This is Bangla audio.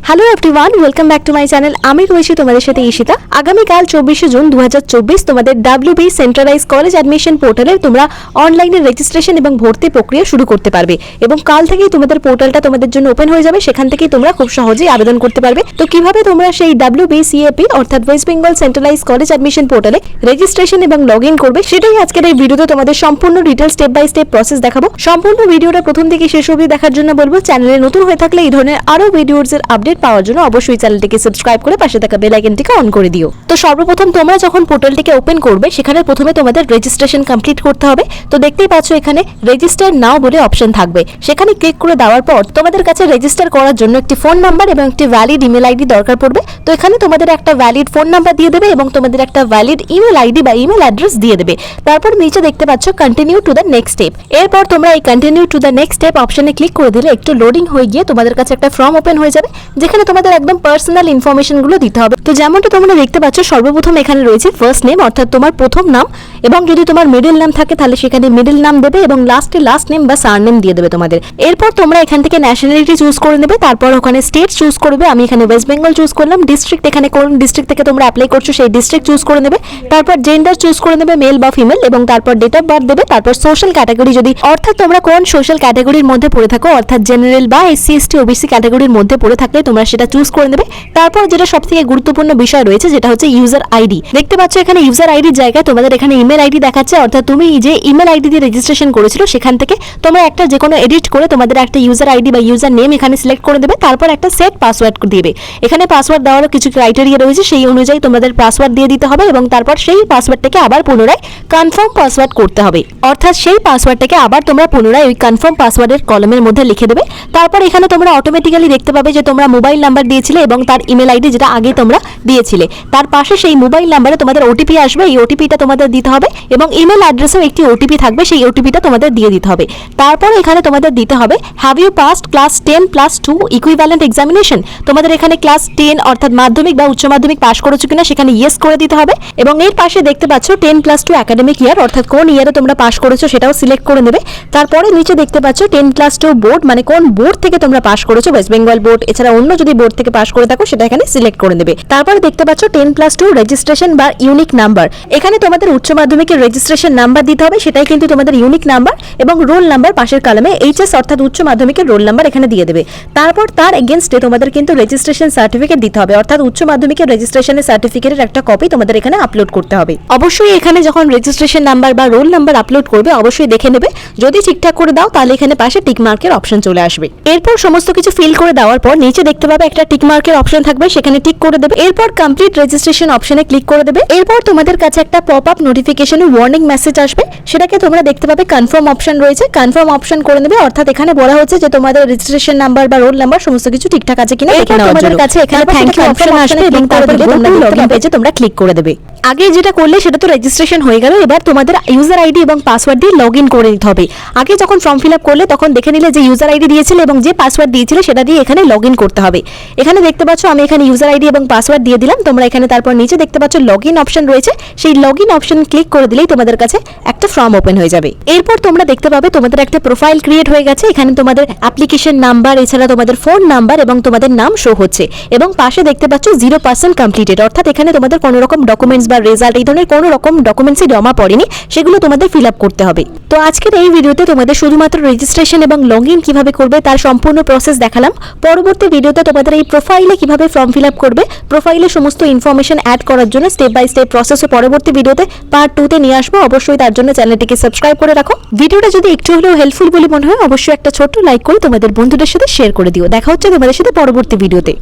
Hello everyone, welcome back to my channel. আমি রয়েছি তোমাদের সাথে ঈশিতা। আগামীকাল 24শে জুন 2024 তোমাদের WB সেন্ট্রালাইজ কলেজ অ্যাডমিশন পোর্টালে তোমরা অনলাইনে রেজিস্ট্রেশন এবং ভর্তি প্রক্রিয়া শুরু করতে পারবে এবং কাল থেকেই তোমাদের পোর্টালটা তোমাদের জন্য ওপেন হয়ে যাবে। সেখান থেকেই তোমরা খুব সহজেই আবেদন করতে পারবে। তো কিভাবে তোমরা সেই WBCAP অর্থাৎ West Bengal centralise college admission পোর্টালে রেজিস্ট্রেশন এবং লগ ইন করবে সেটাই আজকের এই ভিডিওতে তোমাদের সম্পূর্ণ details step by step process দেখাবো। সম্পূর্ণ ভিডিওটা প্রথম থেকে শেষ অবধি দেখার জন্য বলবো। চ্যানেলে নতুন হয়ে থাকলে এই ধরনের আরো ভিডিওস এর আপডেট পাওয়ার জন্য অবশ্যই চ্যানেলটিকে সাবস্ক্রাইব করে পাশে থাকা বেল আইকনটিকে অন করে দিও। তো সর্বপ্রথম তোমরা যখন পোর্টালটিকে ওপেন করবে সেখানে প্রথমে তোমাদের রেজিস্ট্রেশন কমপ্লিট করতে হবে। তো দেখতেই পাচ্ছ এখানে রেজিস্টার নাও বলে অপশন থাকবে, সেখানে ক্লিক করে দেওয়ার পর তোমাদের কাছে রেজিস্টার করার জন্য একটি ফোন নাম্বার এবং একটি ভ্যালিড ইমেল আইডি দরকার পড়বে। তো এখানে তোমাদের একটা ভ্যালিড ফোন নাম্বার দিয়ে দেবে এবং তোমাদের একটা ভ্যালিড ইমেল আইডি বা ইমেল অ্যাড্রেস দিয়ে দেবে। তারপর নিচে দেখতে পাচ্ছ continue to the next step. এরপর তোমরা এই continue to the next step অপশনে ক্লিক করে দিলে একটু লোডিং হয়ে গিয়ে তোমাদের কাছে একটা ফর্ম ওপেন হয়ে যাবে, যেখানে তোমাদের একদম পার্সোনাল ইনফরমেশন গুলো দিতে হবে। তো যেমনটা তোমরা দেখতে পাচ্ছ সর্বপ্রথম এখানে রয়েছে ফার্স্ট নেম অর্থাৎ তোমার প্রথম নাম, এবং যদি তোমার মিডল নাম থাকে তাহলে সেখানে মিডল নাম দেবে এবং লাস্টে লাস্ট নেম বা সারনেম দিয়ে দেবে তোমাদের। এরপর তোমরা এখান থেকে ন্যাশনালিটি চুজ করে নেবে, তারপর ওখানে স্টেট চুজ করবে। আমি এখানে ওয়েস্ট বেঙ্গল চুজ করলাম। ডিস্ট্রিক্ট এখানে কোন ডিস্ট্রিক্ট থেকে তোমরা অ্যাপ্লাই করছো সেই ডিস্ট্রিক্ট চুজ করে নেবে। তারপর জেন্ডার চুজ করে নেবে, মেল বা ফিমেল, এবং তারপর ডেট অফ বার্থ দেবে। তারপর সোশ্যাল ক্যাটাগরি যদি অর্থাৎ তোমরা কোন সোশ্যাল ক্যাটাগরির মধ্যে পড়ে থাকো অর্থাৎ জেনারেল বা SC ST OBC ক্যাটাগরির মধ্যে পড়ে থাকলে তোমরা সেটা চুজ করে নেবে। তারপর যেটা সবথেকে গুরুত্বপূর্ণ বিষয় রয়েছে যেটা হচ্ছে ইউজার আইডি। দেখতে পাচ্ছ এখানে ইউজার আইডির জায়গায় তোমাদের এখানে ইমেল আইডি দেখাচ্ছে, অর্থাৎ তুমি যে ইমেল আইডি দিয়ে রেজিস্ট্রেশন করেছিল সেখান থেকে তোমরা একটা যে কোনো এডিট করে তোমাদের একটা ইউজার আইডি বা ইউজার নেম এখানে সিলেক্ট করে দেবে। তারপর একটা সেট পাসওয়ার্ড দিবে। এখানে পাসওয়ার্ড দেওয়ারও কিছু ক্রাইটেরিয়া রয়েছে, সেই অনুযায়ী তোমাদের পাসওয়ার্ড দিয়ে দিতে হবে এবং তারপর সেই পাসওয়ার্ডটাকে আবার পুনরায় কনফার্ম পাসওয়ার্ড করতে হবে, অর্থাৎ সেই পাসওয়ার্ডটাকে আবার তোমরা পুনরায় ওই কনফার্ম পাসওয়ার্ডের কলমের মধ্যে লিখে দেবে। তারপর এখানে তোমরা অটোমেটিক্যালি দেখতে পাবে যে তোমরা মোবাইল নাম্বার দিয়েছিলে এবং তার ইমেল আইডি যেটা আগে তোমরা দিয়েছিলে তার পাশে সেই মোবাইল নাম্বারে তোমাদের ওটিপি আসবে। এই ওটিপিটা তোমাদের দিতে হবে এবং ইমেল অ্যাড্রেসেও একটি ওটিপি থাকবে, সেই ওটিপিটা তোমাদের দিয়ে দিতে হবে। তারপর এখানে তোমাদের দিতে হবে have you passed class 10+2 equivalent examination. তোমাদের এখানে ক্লাস 10 অর্থাৎ মাধ্যমিক বা উচ্চ মাধ্যমিক পাস করেছো কিনা সেখানে ইয়েস করে দিতে হবে এবং এর পাশে দেখতে পাচ্ছ 10+2 একাডেমিক ইয়ার অর্থাৎ কোন ইয়ারে তোমরা পাস করেছো সেটাও সিলেক্ট করে নেবে। তারপরে নিচে দেখতে পাচ্ছ 10+2 বোর্ড, মানে কোন বোর্ড থেকে তোমরা পাস করেছো, ওয়েস্ট বেঙ্গল বোর্ড এছাড়া অন্য যদি বোর্ড থেকে পাস করে থাকো সেটা এখানে সিলেক্ট করে নেবে। তারপরে দেখতে পাচ্ছ 10+2 রেজিস্ট্রেশন বা ইউনিক নাম্বার। এখানে তোমাদের উচ্চ মাধ্যমিকের রেজিস্ট্রেশন নাম্বার দিতে হবে, সেটাই কিন্তু তোমাদের ইউনিক নাম্বার, এবং রোল নাম্বার পাশের কলামে HS অর্থাৎ উচ্চ মাধ্যমিকের রোল নাম্বার এখানে দিয়ে দেবে। তারপর তার এগেইনস্টে তোমাদের কিন্তু রেজিস্ট্রেশন সার্টিফিকেট দিতে হবে, অর্থাৎ উচ্চ মাধ্যমিকের রেজিস্ট্রেশনের সার্টিফিকেটের একটা কপি তোমাদের এখানে আপলোড করতে হবে। অবশ্যই এখানে যখন রেজিস্ট্রেশন নাম্বার বা রোল নাম্বার আপলোড করবে অবশ্যই দেখে নেবে, যদি ঠিকঠাক করে দাও তাহলে এখানে পাশে টিক মার্কের অপশন চলে আসবে। এরপর সমস্ত কিছু ফিল করে দেওয়ার পর নিচে দেখতে পাবে একটা টিক মার্কের অপশন থাকবে, সেখানে টিক করে দেবে। এরপর কমপ্লিট রেজিস্ট্রেশন অপশনে ক্লিক করে দেবে। এরপর তোমাদের কাছে একটা pop up notification warning message আসবে, সেটাকে তোমরা দেখতে পাবে কনফার্ম অপশন রয়েছে, কনফার্ম অপশন করে নেবে। অর্থাৎ এখানে বলা হচ্ছে যে তোমাদের রেজিস্ট্রেশন নাম্বার বা রোল নাম্বার সমস্ত কিছু ঠিকঠাক আছে কিনা দেখে নেওয়ার জন্য। তোমাদের কাছে এখানে থ্যাংক ইউ অপশন আসবে এবং তারপরে তোমরা লগইন পেজে তোমরা ক্লিক করে দেবে। আগে যেটা করলে সেটা তো রেজিস্ট্রেশন হয়ে গেল, এবার তোমাদের ইউজার আইডি এবং পাসওয়ার্ড দিয়ে লগইন করে নিতে হবে। আগে যখন ফর্ম ফিল আপ করলে তখন দেখে নিলে যে ইউজার আইডি দিয়েছিলে এবং যে পাসওয়ার্ড দিয়েছিলে সেটা দিয়ে এখানে লগইন করতে হবে। এখানে দেখতে পাচ্ছ আমি এখানে ইউজার আইডি এবং পাসওয়ার্ড দিয়ে দিলাম। তোমরা এখানে তারপর নিচে দেখতে পাচ্ছ লগইন অপশন রয়েছে, সেই লগইন অপশন ক্লিক করে দিলেই তোমাদের কাছে একটা ফর্ম ওপেন হয়ে যাবে। এরপর তোমরা দেখতে পাবে তোমাদের একটা প্রোফাইল ক্রিয়েট হয়ে গেছে। এখানে তোমাদের অ্যাপ্লিকেশন নাম্বার এছাড়া তোমাদের ফোন নাম্বার এবং তোমাদের নাম শো হচ্ছে এবং পাশে দেখতে পাচ্ছ 0% কমপ্লিটেড, অর্থাৎ এখানে তোমাদের কোনো রকম ডকুমেন্টস বা রেজাল্ট এই ধরনের কোনো রকম ডকুমেন্টসই জমা পড়েনি, সেগুলো তোমাদের ফিল আপ করতে হবে। তো আজকের এই ভিডিওতে তোমাদের শুধুমাত্র রেজিস্ট্রেশন এবং লগইন কিভাবে করবে তার সম্পূর্ণ প্রসেস দেখালাম। পরবর্তী ভিডিওতে তোমাদের এই প্রোফাইলে কিভাবে ফর্ম ফিল আপ করবে, প্রোফাইলে সমস্ত ইনফরমেশন অ্যাড করার জন্য স্টেপ বাই স্টেপ প্রসেস পরবর্তী ভিডিওতে পার্ট 2 তে নিয়ে আসবো। অবশ্যই তার জন্য চ্যানেলটিকে সাবস্ক্রাইব করে রাখো। ভিডিওটা যদি একটু হলেও হেল্পফুল বলে মনে হয় অবশ্যই একটা ছোট্ট লাইক করে তোমাদের বন্ধুদের সাথে শেয়ার করে দিও। দেখা হচ্ছে তোমাদের সাথে পরবর্তী ভিডিওতে।